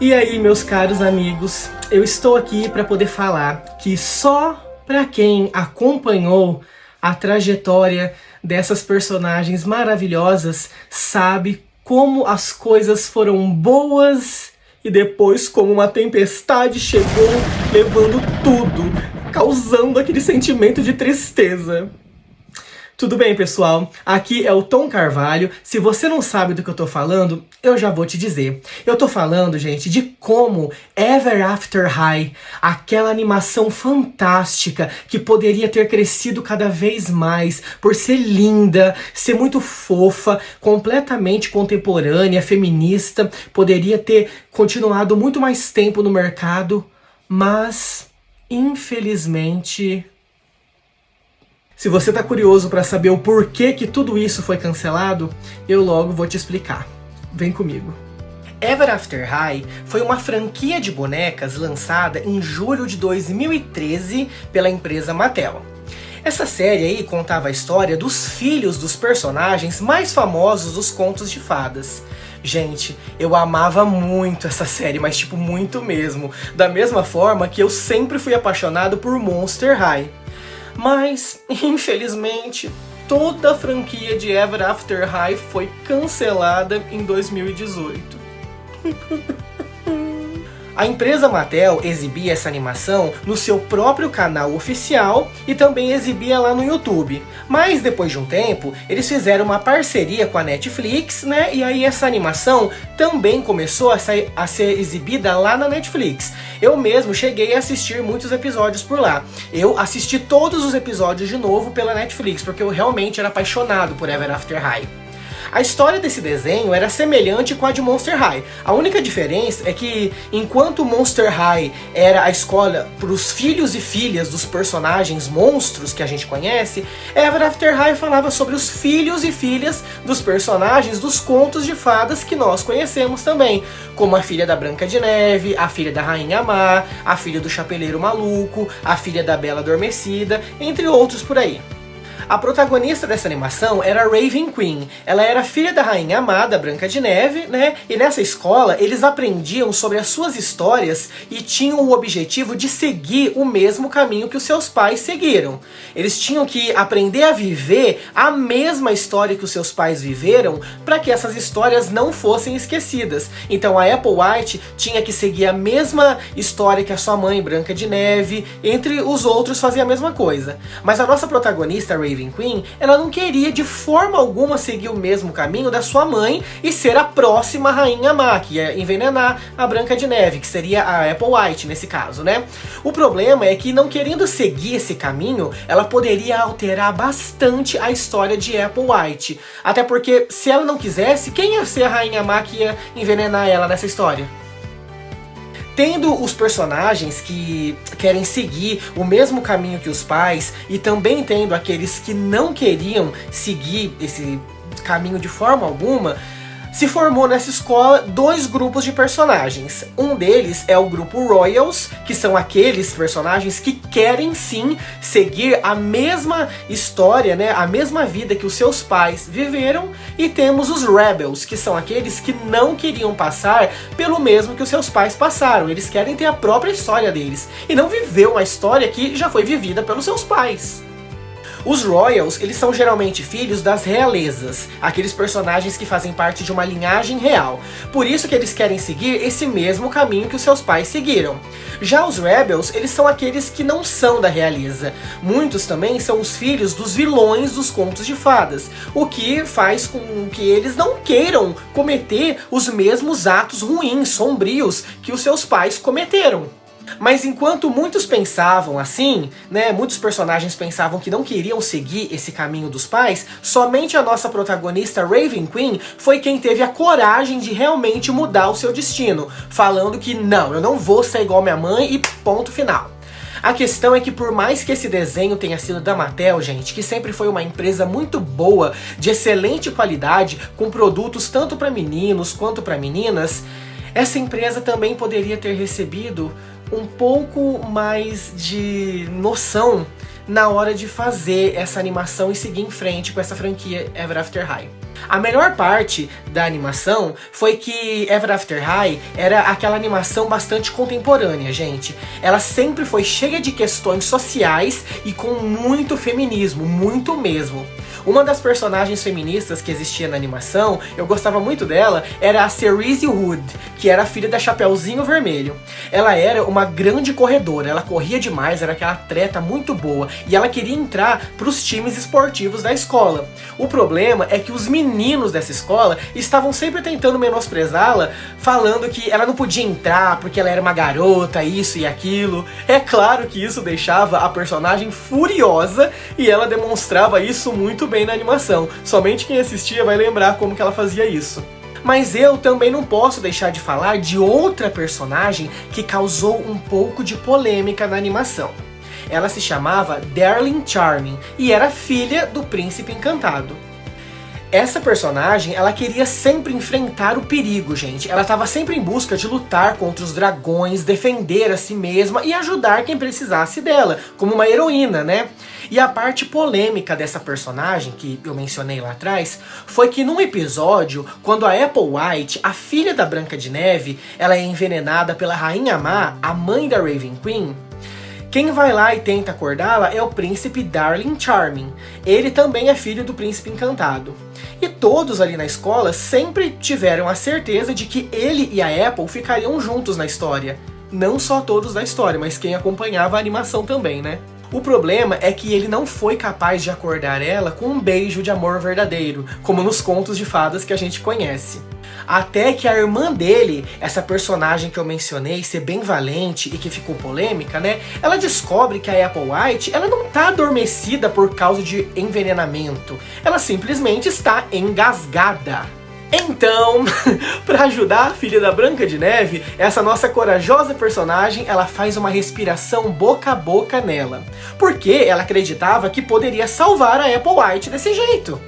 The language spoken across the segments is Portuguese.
E aí, meus caros amigos, eu estou aqui para poder falar que só para quem acompanhou a trajetória dessas personagens maravilhosas sabe como as coisas foram boas e depois como uma tempestade chegou levando tudo, causando aquele sentimento de tristeza. Tudo bem, pessoal? Aqui é o Tom Carvalho. Se você não sabe do que eu tô falando, eu já vou te dizer. Eu tô falando, gente, de como Ever After High, aquela animação fantástica que poderia ter crescido cada vez mais por ser linda, ser muito fofa, completamente contemporânea, feminista, poderia ter continuado muito mais tempo no mercado, mas, infelizmente... Se você tá curioso para saber o porquê que tudo isso foi cancelado, eu logo vou te explicar. Vem comigo. Ever After High foi uma franquia de bonecas lançada em julho de 2013 pela empresa Mattel. Essa série aí contava a história dos filhos dos personagens mais famosos dos contos de fadas. Gente, eu amava muito essa série, mas tipo muito mesmo. Da mesma forma que eu sempre fui apaixonado por Monster High. Mas, infelizmente, toda a franquia de Ever After High foi cancelada em 2018. A empresa Mattel exibia essa animação no seu próprio canal oficial e também exibia lá no YouTube. Mas depois de um tempo, eles fizeram uma parceria com a Netflix, né? E aí essa animação também começou a ser exibida lá na Netflix. Eu mesmo cheguei a assistir muitos episódios por lá. Eu assisti todos os episódios de novo pela Netflix, porque eu realmente era apaixonado por Ever After High. A história desse desenho era semelhante com a de Monster High. A única diferença é que, enquanto Monster High era a escola para os filhos e filhas dos personagens monstros que a gente conhece, Ever After High falava sobre os filhos e filhas dos personagens dos contos de fadas que nós conhecemos também, como a filha da Branca de Neve, a filha da Rainha Má, a filha do Chapeleiro Maluco, a filha da Bela Adormecida, entre outros por aí. A protagonista dessa animação era Raven Queen. Ela era filha da Rainha Má, da Branca de Neve, né? E nessa escola eles aprendiam sobre as suas histórias e tinham o objetivo de seguir o mesmo caminho que os seus pais seguiram. Eles tinham que aprender a viver a mesma história que os seus pais viveram para que essas histórias não fossem esquecidas. Então a Apple White tinha que seguir a mesma história que a sua mãe, Branca de Neve, entre os outros fazia a mesma coisa. Mas a nossa protagonista, Raven Queen, ela não queria de forma alguma seguir o mesmo caminho da sua mãe e ser a próxima Rainha Má, que ia envenenar a Branca de Neve, que seria a Apple White nesse caso, né? O problema é que, não querendo seguir esse caminho, ela poderia alterar bastante a história de Apple White. Até porque, se ela não quisesse, quem ia ser a Rainha Má que ia envenenar ela nessa história? Tendo os personagens que querem seguir o mesmo caminho que os pais e também tendo aqueles que não queriam seguir esse caminho de forma alguma, se formou nessa escola dois grupos de personagens. Um deles é o grupo Royals, que são aqueles personagens que querem sim seguir a mesma história, né, a mesma vida que os seus pais viveram, e temos os Rebels, que são aqueles que não queriam passar pelo mesmo que os seus pais passaram. Eles querem ter a própria história deles e não viver uma história que já foi vivida pelos seus pais. Os Royals, eles são geralmente filhos das realezas, aqueles personagens que fazem parte de uma linhagem real. Por isso que eles querem seguir esse mesmo caminho que os seus pais seguiram. Já os Rebels, eles são aqueles que não são da realeza. Muitos também são os filhos dos vilões dos contos de fadas, o que faz com que eles não queiram cometer os mesmos atos ruins, sombrios, que os seus pais cometeram. Mas enquanto muitos pensavam assim, né, muitos personagens pensavam que não queriam seguir esse caminho dos pais, somente a nossa protagonista Raven Queen foi quem teve a coragem de realmente mudar o seu destino, falando que não, eu não vou ser igual minha mãe e ponto final. A questão é que, por mais que esse desenho tenha sido da Mattel, gente, que sempre foi uma empresa muito boa, de excelente qualidade, com produtos tanto para meninos quanto para meninas, essa empresa também poderia ter recebido um pouco mais de noção na hora de fazer essa animação e seguir em frente com essa franquia Ever After High. A melhor parte da animação foi que Ever After High era aquela animação bastante contemporânea, gente. Ela sempre foi cheia de questões sociais e com muito feminismo, muito mesmo. Uma das personagens feministas que existia na animação, eu gostava muito dela, era a Cerise Wood, que era a filha da Chapeuzinho Vermelho. Ela era uma grande corredora, ela corria demais, era aquela atleta muito boa, e ela queria entrar para os times esportivos da escola. O problema é que os meninos dessa escola estavam sempre tentando menosprezá-la, falando que ela não podia entrar porque ela era uma garota, isso e aquilo. É claro que isso deixava a personagem furiosa e ela demonstrava isso muito bem na animação. Somente quem assistia vai lembrar como que ela fazia isso. Mas eu também não posso deixar de falar de outra personagem que causou um pouco de polêmica na animação. Ela se chamava Darling Charming e era filha do Príncipe Encantado. Essa personagem, ela queria sempre enfrentar o perigo, gente. Ela estava sempre em busca de lutar contra os dragões, defender a si mesma e ajudar quem precisasse dela, como uma heroína, né? E a parte polêmica dessa personagem, que eu mencionei lá atrás, foi que num episódio, quando a Apple White, a filha da Branca de Neve, ela é envenenada pela Rainha Má, a mãe da Raven Queen, quem vai lá e tenta acordá-la é o príncipe Darling Charming. Ele também é filho do príncipe encantado. E todos ali na escola sempre tiveram a certeza de que ele e a Apple ficariam juntos na história. Não só todos da história, mas quem acompanhava a animação também, né? O problema é que ele não foi capaz de acordar ela com um beijo de amor verdadeiro, como nos contos de fadas que a gente conhece. Até que a irmã dele, essa personagem que eu mencionei, ser bem valente e que ficou polêmica, né? Ela descobre que a Apple White, ela não tá adormecida por causa de envenenamento. Ela simplesmente está engasgada. Então, para ajudar a filha da Branca de Neve, essa nossa corajosa personagem, ela faz uma respiração boca a boca nela. Porque ela acreditava que poderia salvar a Apple White desse jeito.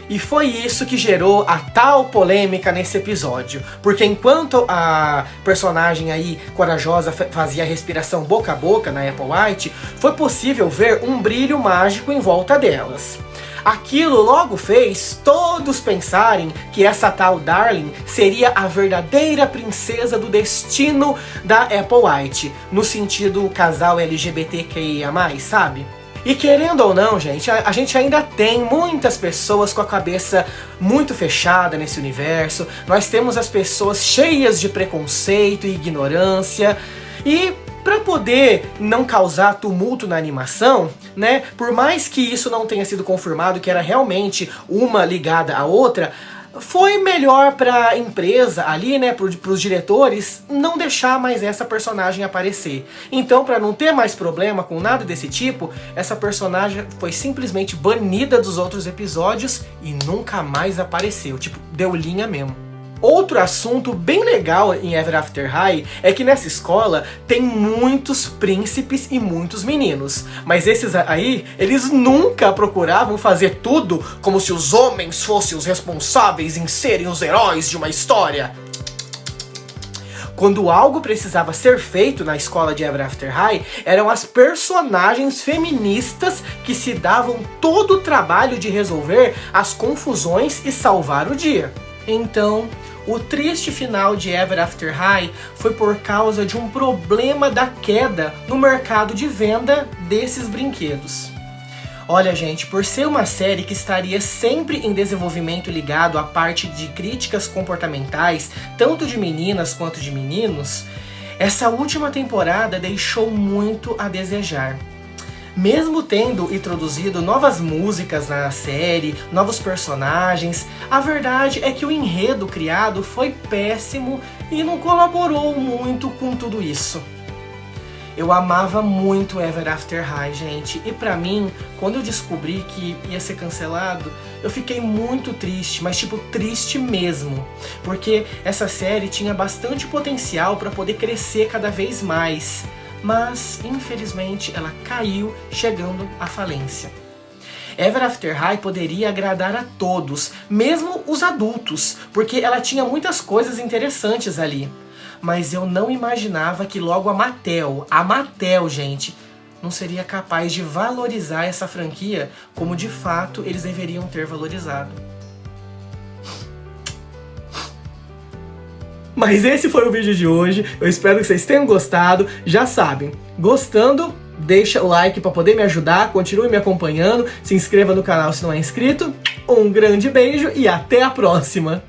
E foi isso que gerou a tal polêmica nesse episódio. Porque enquanto a personagem aí corajosa fazia a respiração boca a boca na Apple White, foi possível ver um brilho mágico em volta delas. Aquilo logo fez todos pensarem que essa tal Darling seria a verdadeira princesa do destino da Apple White, no sentido casal LGBTQIA+, sabe? E querendo ou não, gente, a gente ainda tem muitas pessoas com a cabeça muito fechada nesse universo. Nós temos as pessoas cheias de preconceito e ignorância. E para poder não causar tumulto na animação, né, por mais que isso não tenha sido confirmado que era realmente uma ligada à outra, foi melhor para a empresa ali, né, para os diretores, não deixar mais essa personagem aparecer. Então, para não ter mais problema com nada desse tipo, essa personagem foi simplesmente banida dos outros episódios e nunca mais apareceu. Tipo, deu linha mesmo. Outro assunto bem legal em Ever After High é que nessa escola tem muitos príncipes e muitos meninos. Mas esses aí, eles nunca procuravam fazer tudo como se os homens fossem os responsáveis em serem os heróis de uma história. Quando algo precisava ser feito na escola de Ever After High, eram as personagens feministas que se davam todo o trabalho de resolver as confusões e salvar o dia. Então, o triste final de Ever After High foi por causa de um problema da queda no mercado de venda desses brinquedos. Olha, gente, por ser uma série que estaria sempre em desenvolvimento ligado à parte de críticas comportamentais, tanto de meninas quanto de meninos, essa última temporada deixou muito a desejar. Mesmo tendo introduzido novas músicas na série, novos personagens, a verdade é que o enredo criado foi péssimo e não colaborou muito com tudo isso. Eu amava muito Ever After High, gente, e pra mim, quando eu descobri que ia ser cancelado, eu fiquei muito triste, mas tipo, triste mesmo, porque essa série tinha bastante potencial pra poder crescer cada vez mais. Mas, infelizmente, ela caiu chegando à falência. Ever After High poderia agradar a todos, mesmo os adultos, porque ela tinha muitas coisas interessantes ali. Mas eu não imaginava que logo a Mattel, gente, não seria capaz de valorizar essa franquia como de fato eles deveriam ter valorizado. Mas esse foi o vídeo de hoje, eu espero que vocês tenham gostado. Já sabem, gostando, deixa o like para poder me ajudar, continue me acompanhando, se inscreva no canal se não é inscrito. Um grande beijo e até a próxima!